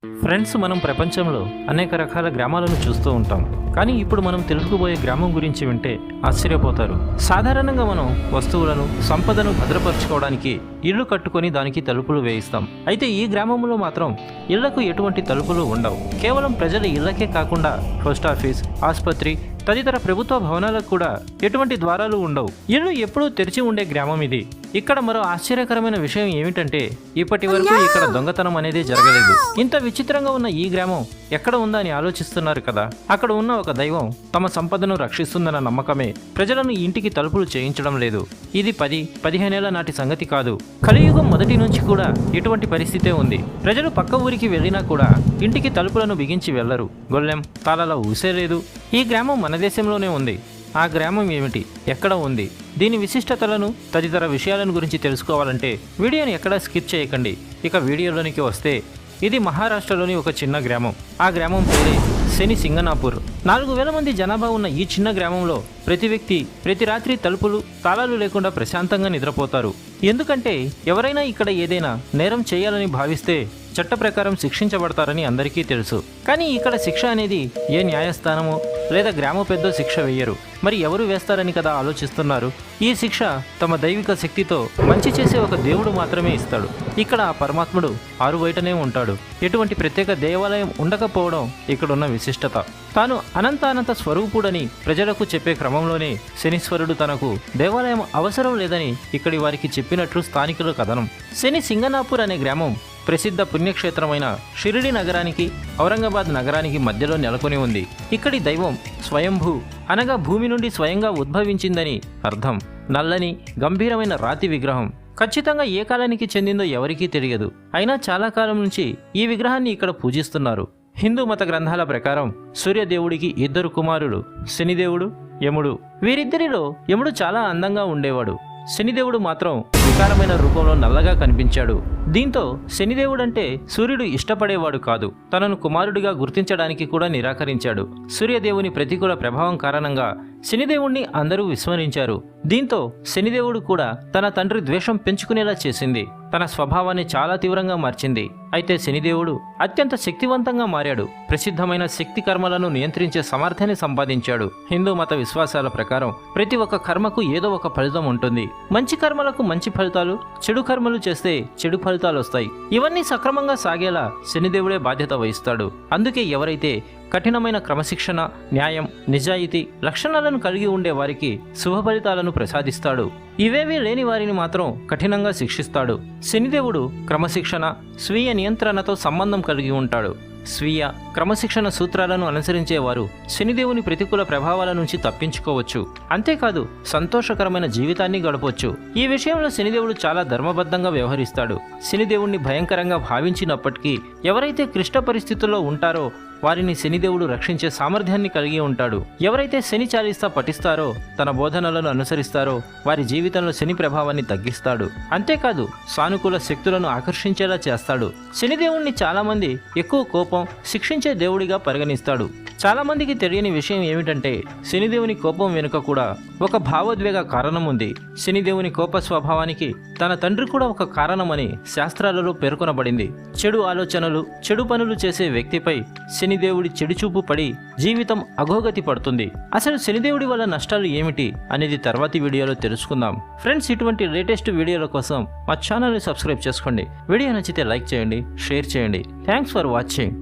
Friends, మనం ప్రపంచంలో అనేక రకాల గ్రామాలను చూస్తూ ఉంటాం. కానీ ఇప్పుడు మనం తెలుసుకోబోయే గ్రామం గురించి వింటే ఆశ్చర్యపోతారు. సాధారణంగా మనం వస్తువులను, సంపదను భద్రపరచుకోవడానికి ఇళ్లు కట్టుకొని దానికి తలుపులు వేయిస్తాం. అయితే ఈ గ్రామంలో మాత్రం ఇళ్లకు ఎటువంటి తలుపులు ఉండవు. కేవలం ప్రజల ఇళ్లకే కాకుండా పోస్టాఫీస్, ఆసుపత్రి తదితర ప్రభుత్వ భవనాలకు కూడా ఎటువంటి ద్వారాలు ఉండవు. ఇళ్ళు ఎప్పుడూ తెరిచి ఉండే గ్రామం ఇది. ఇక్కడ మరో ఆశ్చర్యకరమైన విషయం ఏమిటంటే ఇప్పటి వరకు ఇక్కడ దొంగతనం అనేది జరగలేదు. ఇంత విచిత్రంగా ఉన్న ఈ గ్రామం ఎక్కడ ఉందా అని ఆలోచిస్తున్నారు కదా. అక్కడ ఉన్న ఒక దైవం తమ సంపదను రక్షిస్తుందన్న నమ్మకమే ప్రజలను ఇంటికి తలుపులు చేయించడం లేదు. ఇది 10-15 ఏళ్ల నాటి సంగతి కాదు. కలియుగం మొదటి నుంచి కూడా ఇటువంటి పరిస్థితే ఉంది. ప్రజలు పక్క ఊరికి వెళ్ళినా కూడా ఇంటికి తలుపులను బిగించి వెళ్లరు. గొల్లెం తాళాల ఊసేలేదు. ఈ గ్రామం మన దేశంలోనే ఉంది. ఆ గ్రామం ఏమిటి, ఎక్కడ ఉంది, దీని విశిష్టతలను తదితర విషయాలను గురించి తెలుసుకోవాలంటే వీడియోని ఎక్కడా స్కిప్ చేయకండి. ఇక వీడియోలోనికి వస్తే ఇది మహారాష్ట్రలోని ఒక చిన్న గ్రామం. ఆ గ్రామం పేరే శని సింగనాపూర్. 4000 మంది జనాభా ఉన్న ఈ చిన్న గ్రామంలో ప్రతి వ్యక్తి ప్రతి రాత్రి తలుపులు, తాళాలు లేకుండా ప్రశాంతంగా నిద్రపోతారు. ఎందుకంటే ఎవరైనా ఇక్కడ ఏదైనా నేరం చేయాలని భావిస్తే చట్ట ప్రకారం శిక్షించబడతారని అందరికీ తెలుసు. కానీ ఇక్కడ శిక్ష అనేది ఏ న్యాయస్థానమో లేదా గ్రామ పెద్ద శిక్ష వేయరు. మరి ఎవరు వేస్తారని కదా ఆలోచిస్తున్నారు. ఈ శిక్ష తమ దైవిక శక్తితో మంచి చేసే ఒక దేవుడు మాత్రమే ఇస్తాడు. ఇక్కడ ఆ పరమాత్ముడు ఆరు బయటనే ఉంటాడు. ఎటువంటి ప్రత్యేక దేవాలయం ఉండకపోవడం ఇక్కడున్న విశిష్టత. తాను అనంత స్వరూపుడని ప్రజలకు చెప్పే క్రమంలోనే శనీశ్వరుడు తనకు దేవాలయం అవసరం లేదని ఇక్కడి వారికి చెప్పినట్లు స్థానికుల కథనం. శని సింగనాపూర్ అనే గ్రామం ప్రసిద్ధ పుణ్యక్షేత్రమైన షిరిడి నగరానికి, ఔరంగాబాద్ నగరానికి మధ్యలో నెలకొని ఉంది. ఇక్కడి దైవం స్వయంభూ అనగా భూమి నుండి స్వయంగా ఉద్భవించిందని అర్థం. నల్లని గంభీరమైన రాతి విగ్రహం. ఖచ్చితంగా ఏ కాలానికి చెందిందో ఎవరికీ తెలియదు. అయినా చాలా కాలం నుంచి ఈ విగ్రహాన్ని ఇక్కడ పూజిస్తున్నారు. హిందూ మత గ్రంథాల ప్రకారం సూర్యదేవుడికి 2 కుమారులు, శనిదేవుడు, యముడు. వీరిద్దరిలో యముడు చాలా అందంగా ఉండేవాడు. శనిదేవుడు మాత్రం వికారమైన రూపంలో నల్లగా కనిపించాడు. దీంతో శనిదేవుడంటే సూర్యుడు ఇష్టపడేవాడు కాదు. తనను కుమారుడిగా గుర్తించడానికి కూడా నిరాకరించాడు. సూర్యదేవుని ప్రతికూల ప్రభావం కారణంగా శనిదేవుణ్ణి అందరూ విస్మరించారు. దీంతో శనిదేవుడు కూడా తన తండ్రి ద్వేషం పెంచుకునేలా చేసింది. తన స్వభావాన్ని చాలా తీవ్రంగా మార్చింది. అయితే శనిదేవుడు అత్యంత శక్తివంతంగా మారాడు. ప్రసిద్ధమైన శక్తి కర్మలను నియంత్రించే సామర్థ్యాన్ని సంపాదించాడు. హిందూ మత విశ్వాసాల ప్రకారం ప్రతి ఒక్క కర్మకు ఏదో ఒక ఫలితం ఉంటుంది. మంచి కర్మలకు మంచి ఫలితాలు, చెడు కర్మలు చేస్తే చెడు ఫలితాలు వస్తాయి. ఇవన్నీ సక్రమంగా సాగేలా శనిదేవుడే బాధ్యత వహిస్తాడు. అందుకే ఎవరైతే కఠినమైన క్రమశిక్షణ, న్యాయం, నిజాయితీ లక్షణాలను కలిగి ఉండే వారికి శుభ ఫలితాలను ప్రసాదిస్తాడు. ఇవేవీ లేని వారిని మాత్రం కఠినంగా శిక్షిస్తాడు. శనిదేవుడు క్రమశిక్షణ, స్వీయ నియంత్రణతో సంబంధం కలిగి ఉంటాడు. స్వీయ క్రమశిక్షణ సూత్రాలను అనుసరించేవారు శనిదేవుని ప్రతికూల ప్రభావాల నుంచి తప్పించుకోవచ్చు. అంతేకాదు సంతోషకరమైన జీవితాన్ని గడపవచ్చు. ఈ విషయంలో శనిదేవుడు చాలా ధర్మబద్ధంగా వ్యవహరిస్తాడు. శనిదేవుణ్ణి భయంకరంగా భావించినప్పటికీ ఎవరైతే క్లిష్ట పరిస్థితుల్లో ఉంటారో వారిని శనిదేవుడు రక్షించే సామర్థ్యాన్ని కలిగి ఉంటాడు. ఎవరైతే శని చాలీసా పఠిస్తారో, తన బోధనలను అనుసరిస్తారో వారి జీవితంలో శని ప్రభావాన్ని తగ్గిస్తాడు. అంతేకాదు సానుకూల శక్తులను ఆకర్షించేలా చేస్తాడు. శనిదేవుణ్ణి చాలా మంది ఎక్కువ కోపం, శిక్షించే దేవుడిగా పరిగణిస్తాడు. చాలా మందికి తెలియని విషయం ఏమిటంటే శనిదేవుని కోపం వెనుక కూడా ఒక భావోద్వేగ కారణం ఉంది. శనిదేవుని కోప స్వభావానికి తన తండ్రి కూడా ఒక కారణమని శాస్త్రాలలో పేర్కొనబడింది. చెడు ఆలోచనలు, చెడు పనులు చేసే వ్యక్తిపై శనిదేవుడి చెడుచూపు పడి జీవితం అధోగతి పడుతుంది. అసలు శనిదేవుడి వల్ల నష్టాలు ఏమిటి అనేది తర్వాతి వీడియోలో తెలుసుకుందాం. ఫ్రెండ్స్, ఇటువంటి లేటెస్ట్ వీడియోల కోసం మా ఛానల్ని సబ్స్క్రైబ్ చేసుకోండి. వీడియో నచ్చితే లైక్ చేయండి, షేర్ చేయండి. Thanks for watching.